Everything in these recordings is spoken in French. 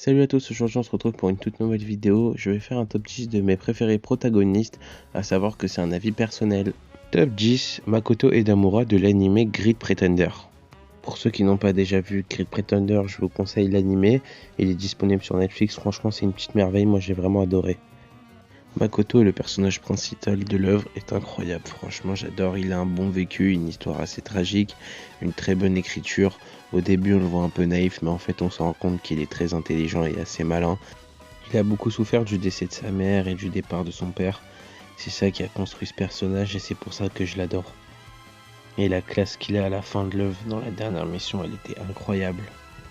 Salut à tous, aujourd'hui on se retrouve pour une toute nouvelle vidéo. Je vais faire un top 10 de mes préférés protagonistes, à savoir que c'est un avis personnel. Top 10, Makoto Edamura de l'anime Grid Pretender. Pour ceux qui n'ont pas déjà vu Grid Pretender, je vous conseille l'anime. Il est disponible sur Netflix, franchement c'est une petite merveille, moi j'ai vraiment adoré. Makoto, le personnage principal de l'œuvre, est incroyable, franchement j'adore, il a un bon vécu, une histoire assez tragique, une très bonne écriture. Au début on le voit un peu naïf, mais en fait on se rend compte qu'il est très intelligent et assez malin. Il a beaucoup souffert du décès de sa mère et du départ de son père, c'est ça qui a construit ce personnage et c'est pour ça que je l'adore. Et la classe qu'il a à la fin de l'œuvre, dans la dernière mission, elle était incroyable.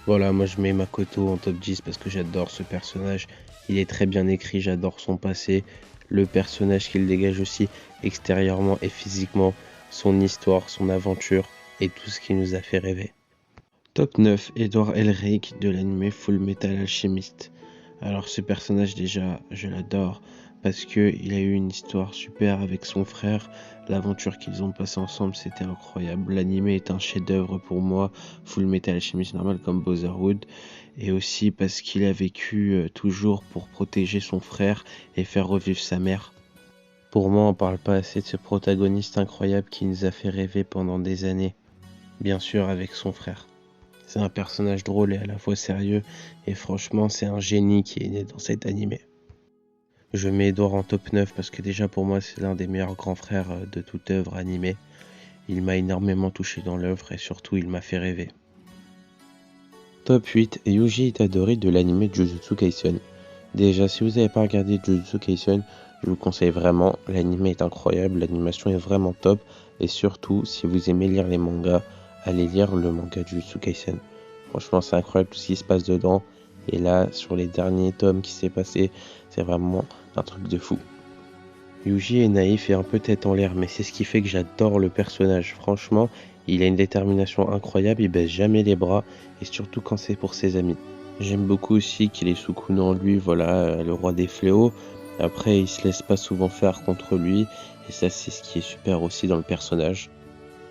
Voilà, moi je mets Makoto en top 10 parce que j'adore ce personnage. Il est très bien écrit, j'adore son passé, le personnage qu'il dégage aussi extérieurement et physiquement, son histoire, son aventure et tout ce qui nous a fait rêver. Top 9, Edward Elric de l'anime Full Metal Alchemist. Alors ce personnage déjà, je l'adore parce qu'il a eu une histoire super avec son frère. L'aventure qu'ils ont passée ensemble, c'était incroyable. L'anime est un chef-d'œuvre pour moi, Full Metal Alchemist normal comme Brotherhood. Et aussi parce qu'il a vécu toujours pour protéger son frère et faire revivre sa mère. Pour moi, on parle pas assez de ce protagoniste incroyable qui nous a fait rêver pendant des années. Bien sûr avec son frère. C'est un personnage drôle et à la fois sérieux, et franchement c'est un génie qui est né dans cet animé. Je mets Edouard en top 9 parce que déjà pour moi c'est l'un des meilleurs grands frères de toute œuvre animée. Il m'a énormément touché dans l'œuvre et surtout il m'a fait rêver. Top 8, Yuji Itadori de l'anime Jujutsu Kaisen. Déjà si vous n'avez pas regardé Jujutsu Kaisen, je vous conseille vraiment, l'anime est incroyable, l'animation est vraiment top, et surtout si vous aimez lire les mangas, allez lire le manga Jujutsu Kaisen. Franchement c'est incroyable tout ce qui se passe dedans, et là sur les derniers tomes qui s'est passé, c'est vraiment un truc de fou. Yuji est naïf et un peu tête en l'air, mais c'est ce qui fait que j'adore le personnage. Franchement, il a une détermination incroyable, il baisse jamais les bras, et surtout quand c'est pour ses amis. J'aime beaucoup aussi qu'il ait Sukuna en lui, voilà, le roi des fléaux. Après, il se laisse pas souvent faire contre lui, et ça c'est ce qui est super aussi dans le personnage.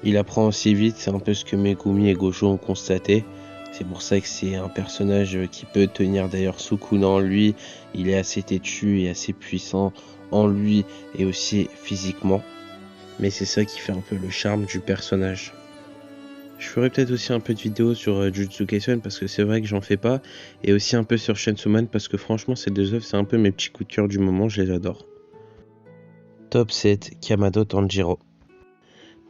Il apprend aussi vite, c'est un peu ce que Megumi et Gojo ont constaté. C'est pour ça que c'est un personnage qui peut tenir d'ailleurs Sukuna en lui. Il est assez têtu et assez puissant en lui et aussi physiquement. Mais c'est ça qui fait un peu le charme du personnage. Je ferai peut-être aussi un peu de vidéos sur Jujutsu Kaisen parce que c'est vrai que j'en fais pas. Et aussi un peu sur Chainsaw Man parce que franchement ces deux œuvres c'est un peu mes petits coups de cœur du moment, je les adore. Top 7, Kamado Tanjiro.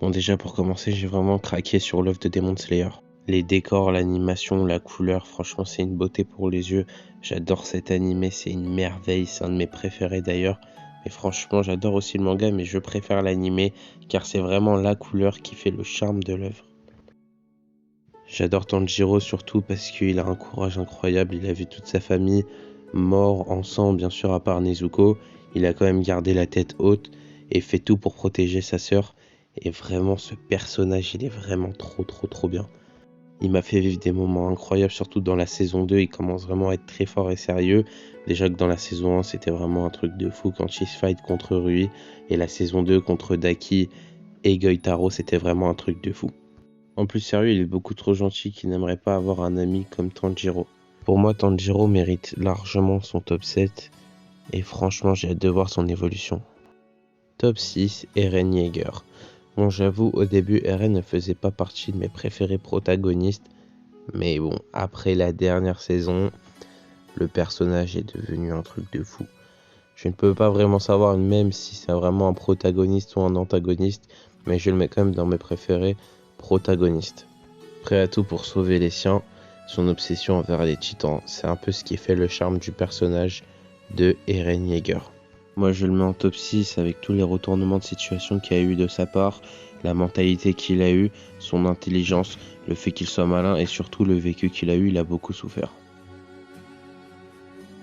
Bon déjà pour commencer j'ai vraiment craqué sur l'œuvre de Demon Slayer. Les décors, l'animation, la couleur, franchement c'est une beauté pour les yeux. J'adore cet animé, c'est une merveille, c'est un de mes préférés d'ailleurs. Et franchement j'adore aussi le manga mais je préfère l'animé car c'est vraiment la couleur qui fait le charme de l'œuvre. J'adore Tanjiro surtout parce qu'il a un courage incroyable, il a vu toute sa famille mort ensemble bien sûr à part Nezuko. Il a quand même gardé la tête haute et fait tout pour protéger sa sœur. Et vraiment ce personnage il est vraiment trop bien. Il m'a fait vivre des moments incroyables, surtout dans la saison 2, il commence vraiment à être très fort et sérieux. Déjà que dans la saison 1, c'était vraiment un truc de fou quand il se fight contre Rui. Et la saison 2 contre Daki et Goitaro, c'était vraiment un truc de fou. En plus sérieux, il est beaucoup trop gentil qu'il n'aimerait pas avoir un ami comme Tanjiro. Pour moi, Tanjiro mérite largement son top 7. Et franchement, j'ai hâte de voir son évolution. Top 6, Eren Yeager. Bon, j'avoue, au début, Eren ne faisait pas partie de mes préférés protagonistes. Mais bon, après la dernière saison, le personnage est devenu un truc de fou. Je ne peux pas vraiment savoir même si c'est vraiment un protagoniste ou un antagoniste, mais je le mets quand même dans mes préférés protagonistes. Prêt à tout pour sauver les siens, son obsession envers les titans, c'est un peu ce qui fait le charme du personnage de Eren Yeager. Moi je le mets en top 6 avec tous les retournements de situation qu'il y a eu de sa part, la mentalité qu'il a eue, son intelligence, le fait qu'il soit malin et surtout le vécu qu'il a eu, il a beaucoup souffert.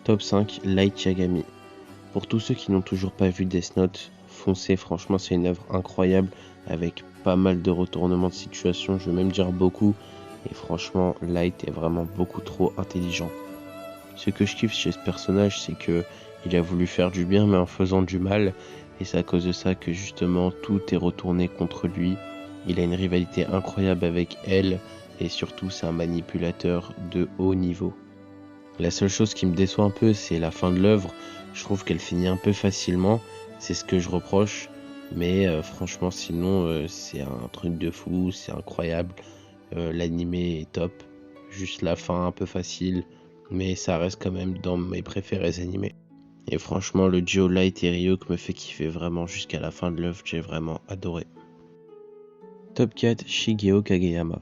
Top 5, Light Yagami. Pour tous ceux qui n'ont toujours pas vu Death Note, foncez, franchement c'est une œuvre incroyable avec pas mal de retournements de situation, je veux même dire beaucoup, et franchement Light est vraiment beaucoup trop intelligent. Ce que je kiffe chez ce personnage, c'est que il a voulu faire du bien mais en faisant du mal, et c'est à cause de ça que justement tout est retourné contre lui. Il a une rivalité incroyable avec elle, et surtout c'est un manipulateur de haut niveau. La seule chose qui me déçoit un peu, c'est la fin de l'œuvre. Je trouve qu'elle finit un peu facilement, c'est ce que je reproche. Mais franchement, sinon, c'est un truc de fou, c'est incroyable. L'animé est top. Juste la fin un peu facile, mais ça reste quand même dans mes préférés animés. Et franchement, le duo Light et Ryuk me fait kiffer vraiment jusqu'à la fin de l'œuvre, j'ai vraiment adoré. Top 4, Shigeo Kageyama.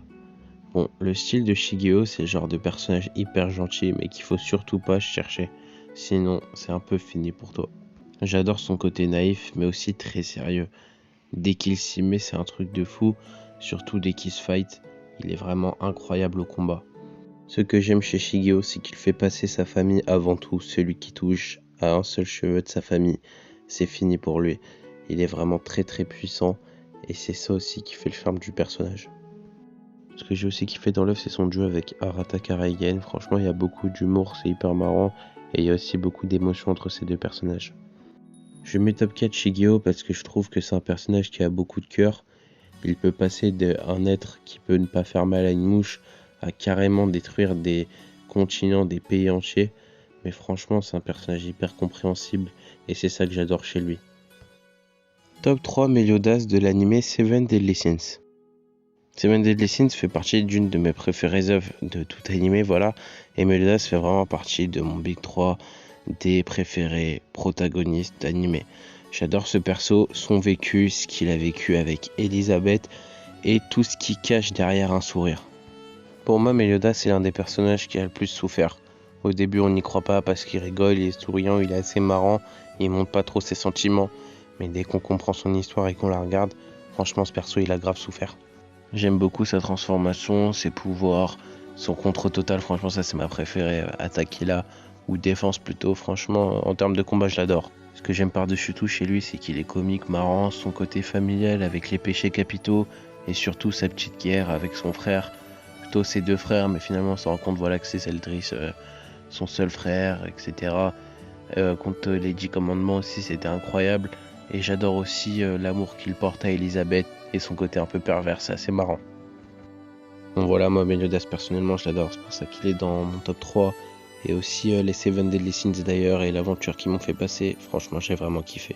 Bon, le style de Shigeo, c'est le genre de personnage hyper gentil, mais qu'il faut surtout pas chercher. Sinon, c'est un peu fini pour toi. J'adore son côté naïf, mais aussi très sérieux. Dès qu'il s'y met, c'est un truc de fou, surtout dès qu'il se fight. Il est vraiment incroyable au combat. Ce que j'aime chez Shigeo, c'est qu'il fait passer sa famille avant tout. Celui qui touche à un seul cheveu de sa famille, c'est fini pour lui. Il est vraiment très très puissant, et c'est ça aussi qui fait le charme du personnage. Ce que j'ai aussi kiffé dans l'œuvre, c'est son duo avec Arata Karagen. Franchement, il y a beaucoup d'humour, c'est hyper marrant, et il y a aussi beaucoup d'émotions entre ces deux personnages. Je mets top 4 Shigeo parce que je trouve que c'est un personnage qui a beaucoup de cœur. Il peut passer d'un être qui peut ne pas faire mal à une mouche à carrément détruire des continents, des pays entiers. Mais franchement, c'est un personnage hyper compréhensible et c'est ça que j'adore chez lui. Top 3 Meliodas de l'anime Seven Deadly Sins. Seven Deadly Sins fait partie d'une de mes préférées œuvres de tout animé, voilà. Et Meliodas fait vraiment partie de mon Big 3 des préférés protagonistes d'animé. J'adore ce perso, son vécu, ce qu'il a vécu avec Elisabeth et tout ce qui cache derrière un sourire. Pour moi, Meliodas c'est l'un des personnages qui a le plus souffert. Au début, on n'y croit pas parce qu'il rigole, il est souriant, il est assez marrant, il montre pas trop ses sentiments. Mais dès qu'on comprend son histoire et qu'on la regarde, franchement, ce perso, il a grave souffert. J'aime beaucoup sa transformation, ses pouvoirs, son contre total, franchement, ça c'est ma préférée. Attaque là, ou défense plutôt, franchement, en termes de combat, je l'adore. Ce que j'aime par-dessus tout chez lui, c'est qu'il est comique, marrant, son côté familial avec les péchés capitaux et surtout sa petite guerre avec son frère. Plutôt ses deux frères, mais finalement on se rend compte voilà, que c'est Zeldris, son seul frère, etc. Contre les 10 commandements aussi, c'était incroyable. Et j'adore aussi l'amour qu'il porte à Elisabeth et son côté un peu pervers, c'est assez marrant. Bon voilà, moi Meliodas personnellement je l'adore, c'est pour ça qu'il est dans mon top 3. Et aussi les Seven Deadly Sins d'ailleurs et l'aventure qu'ils m'ont fait passer, franchement j'ai vraiment kiffé.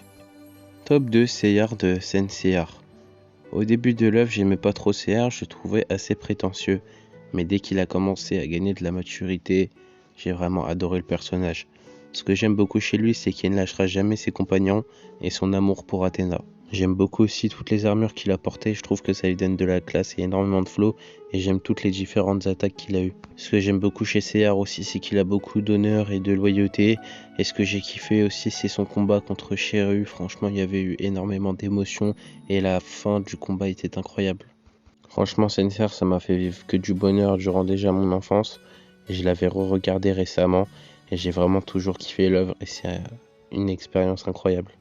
Top 2 Seiya de Senseiya. Au début de l'œuvre j'aimais pas trop Seiya, je le trouvais assez prétentieux. Mais dès qu'il a commencé à gagner de la maturité, j'ai vraiment adoré le personnage. Ce que j'aime beaucoup chez lui, c'est qu'il ne lâchera jamais ses compagnons et son amour pour Athéna. J'aime beaucoup aussi toutes les armures qu'il a portées, je trouve que ça lui donne de la classe et énormément de flow, et j'aime toutes les différentes attaques qu'il a eues. Ce que j'aime beaucoup chez Seiya aussi, c'est qu'il a beaucoup d'honneur et de loyauté, et ce que j'ai kiffé aussi, c'est son combat contre Shiryu. Franchement, il y avait eu énormément d'émotions, et la fin du combat était incroyable. Franchement, Senseiya, ça m'a fait vivre que du bonheur durant déjà mon enfance, et je l'avais re-regardé récemment, et j'ai vraiment toujours kiffé l'œuvre, et c'est une expérience incroyable.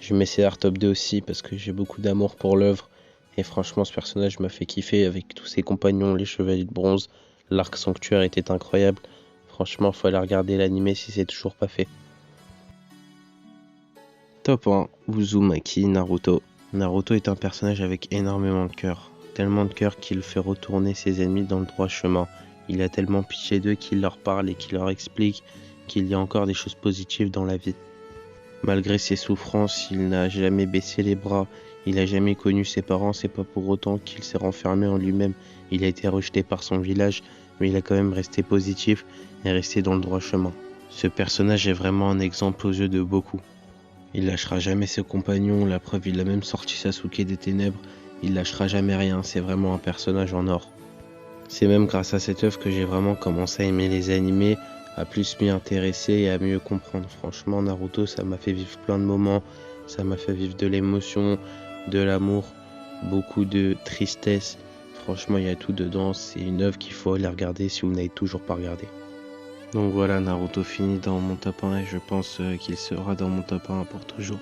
Je mets Seiya top 2 aussi parce que j'ai beaucoup d'amour pour l'œuvre et franchement ce personnage m'a fait kiffer avec tous ses compagnons, les chevaliers de bronze. L'arc sanctuaire était incroyable. Franchement, faut aller regarder l'animé si c'est toujours pas fait. Top 1, Uzumaki Naruto. Naruto est un personnage avec énormément de cœur. Tellement de cœur qu'il fait retourner ses ennemis dans le droit chemin. Il a tellement pitié d'eux qu'il leur parle et qu'il leur explique qu'il y a encore des choses positives dans la vie. Malgré ses souffrances, il n'a jamais baissé les bras, il n'a jamais connu ses parents, c'est pas pour autant qu'il s'est renfermé en lui-même. Il a été rejeté par son village, mais il a quand même resté positif et resté dans le droit chemin. Ce personnage est vraiment un exemple aux yeux de beaucoup. Il lâchera jamais ses compagnons, la preuve il a même sorti Sasuke des ténèbres, il lâchera jamais rien, c'est vraiment un personnage en or. C'est même grâce à cette œuvre que j'ai vraiment commencé à aimer les animés, à plus m'y intéresser et à mieux comprendre. Franchement, Naruto, ça m'a fait vivre plein de moments, ça m'a fait vivre de l'émotion, de l'amour, beaucoup de tristesse. Franchement, il y a tout dedans, c'est une œuvre qu'il faut aller regarder si vous n'avez toujours pas regardé. Donc voilà, Naruto finit dans mon top 1 et je pense qu'il sera dans mon top 1 pour toujours.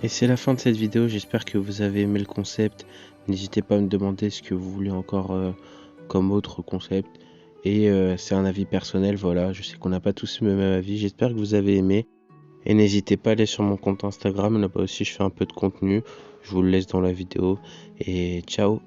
Et c'est la fin de cette vidéo, j'espère que vous avez aimé le concept. N'hésitez pas à me demander ce que vous voulez encore comme autre concept. Et c'est un avis personnel, voilà, je sais qu'on n'a pas tous le même avis, j'espère que vous avez aimé. Et n'hésitez pas à aller sur mon compte Instagram, là-bas aussi je fais un peu de contenu, je vous le laisse dans la vidéo. Et ciao!